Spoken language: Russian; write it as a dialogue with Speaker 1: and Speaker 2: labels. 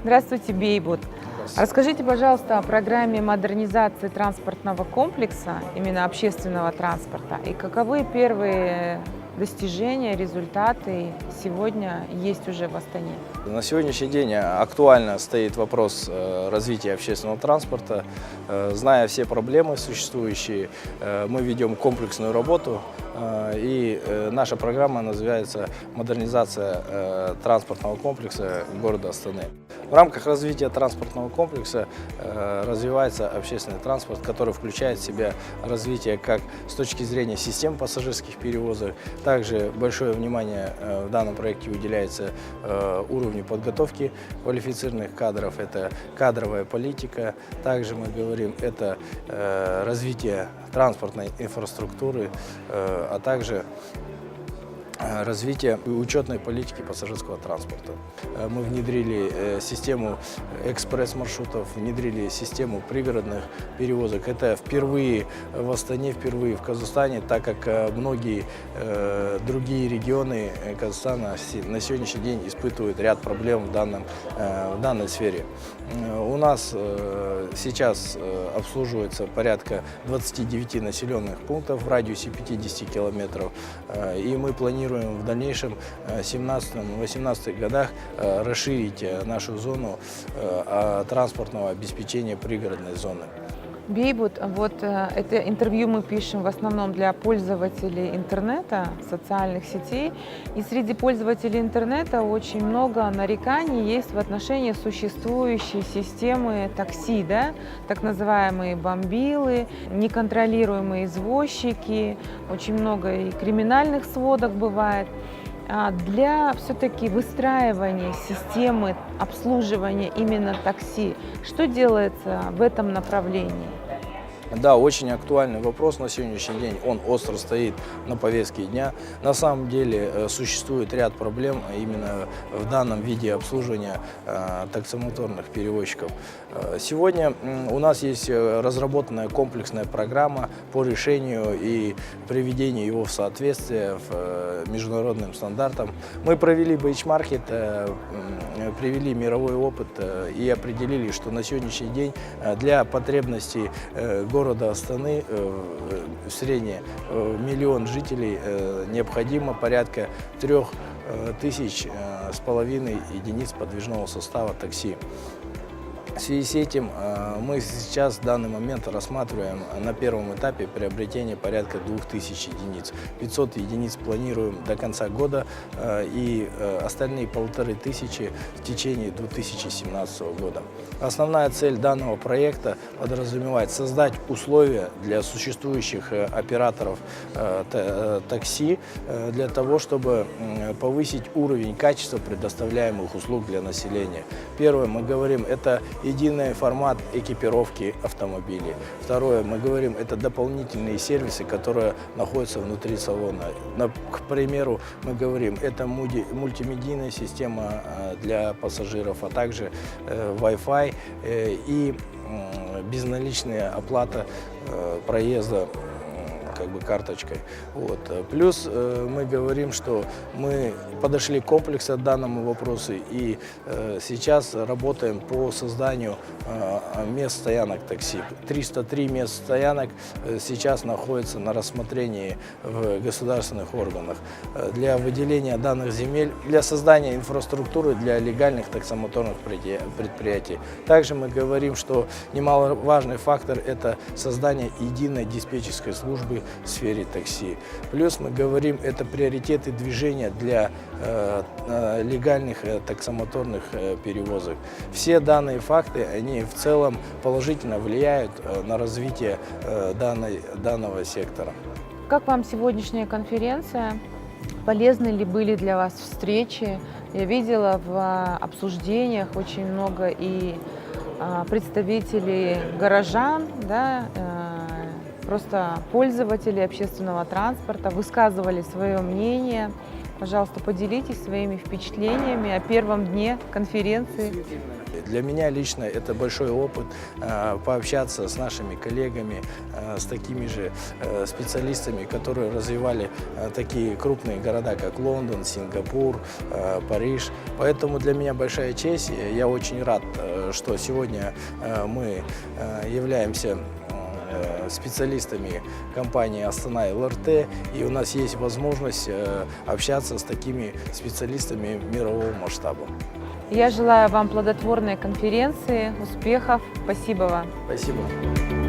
Speaker 1: Здравствуйте, Бейбут.
Speaker 2: Здравствуйте.
Speaker 1: Расскажите, пожалуйста, о программе модернизации транспортного комплекса, именно общественного транспорта, и каковы первые достижения, результаты сегодня есть уже в Астане?
Speaker 2: На сегодняшний день актуально стоит вопрос развития общественного транспорта. Зная все проблемы существующие, мы ведем комплексную работу, и наша программа называется «Модернизация транспортного комплекса города Астаны». В рамках развития транспортного комплекса развивается общественный транспорт, который включает в себя развитие как с точки зрения систем пассажирских перевозок. Также большое внимание в данном проекте уделяется уровню подготовки квалифицированных кадров, это кадровая политика. Также мы говорим, это развитие транспортной инфраструктуры, а также развитие учетной политики пассажирского транспорта. Мы внедрили систему экспресс-маршрутов, внедрили систему пригородных перевозок. Это впервые в Астане, впервые в Казахстане, так как многие другие регионы Казахстана на сегодняшний день испытывают ряд проблем в данной сфере. У нас сейчас обслуживается порядка 29 населенных пунктов в радиусе 50 километров, и мы планируем в дальнейшем в 2017-2018 годах расширить нашу зону транспортного обеспечения пригородной зоны.
Speaker 1: Бейбут, вот это интервью мы пишем в основном для пользователей интернета, социальных сетей. И среди пользователей интернета очень много нареканий есть в отношении существующей системы такси, да? Так называемые бомбилы, неконтролируемые извозчики, очень много и криминальных сводок бывает. Для все-таки выстраивания системы обслуживания именно такси, что делается в этом направлении?
Speaker 2: Да, очень актуальный вопрос на сегодняшний день, он остро стоит на повестке дня. На самом деле существует ряд проблем именно в данном виде обслуживания таксомоторных перевозчиков. Сегодня у нас есть разработанная комплексная программа по решению и приведению его в соответствие в международным стандартам. Мы провели бенчмаркет, привели мировой опыт и определили, что на сегодняшний день для потребностей города Астаны в среднем 1 миллион жителей необходимо порядка 3500 единиц подвижного состава такси. В связи с этим мы сейчас в данный момент рассматриваем на первом этапе приобретение порядка 2000 единиц. 500 единиц планируем до конца года и остальные 1500 в течение 2017 года. Основная цель данного проекта подразумевает создать условия для существующих операторов такси для того, чтобы повысить уровень качества предоставляемых услуг для населения. Первое, мы говорим, это единый формат экипировки автомобилей. Второе, мы говорим, это дополнительные сервисы, которые находятся внутри салона. К примеру, мы говорим, это мультимедийная система для пассажиров, а также Wi-Fi и безналичная оплата проезда карточкой. Плюс мы говорим, что мы подошли комплексно к данному вопросу и сейчас работаем по созданию мест стоянок такси. 303 мест стоянок сейчас находятся на рассмотрении в государственных органах для выделения данных земель, для создания инфраструктуры для легальных таксомоторных предприятий. Также мы говорим, что немаловажный фактор – это создание единой диспетчерской службы в сфере такси. Плюс мы говорим, это приоритеты движения для легальных таксомоторных перевозок. Все данные факты, они в целом положительно влияют на развитие данного сектора.
Speaker 1: Как вам сегодняшняя конференция? Полезны ли были для вас встречи? Я видела в обсуждениях очень много и представителей горожан, да, просто пользователи общественного транспорта высказывали свое мнение. Пожалуйста, поделитесь своими впечатлениями о первом дне конференции.
Speaker 2: Для меня лично это большой опыт пообщаться с нашими коллегами, с такими же специалистами, которые развивали такие крупные города, как Лондон, Сингапур, Париж. Поэтому для меня большая честь. Я очень рад, что сегодня мы являемся специалистами компании Астана ЛРТ, и у нас есть возможность общаться с такими специалистами мирового масштаба.
Speaker 1: Я желаю вам плодотворной конференции, успехов. Спасибо вам.
Speaker 2: Спасибо.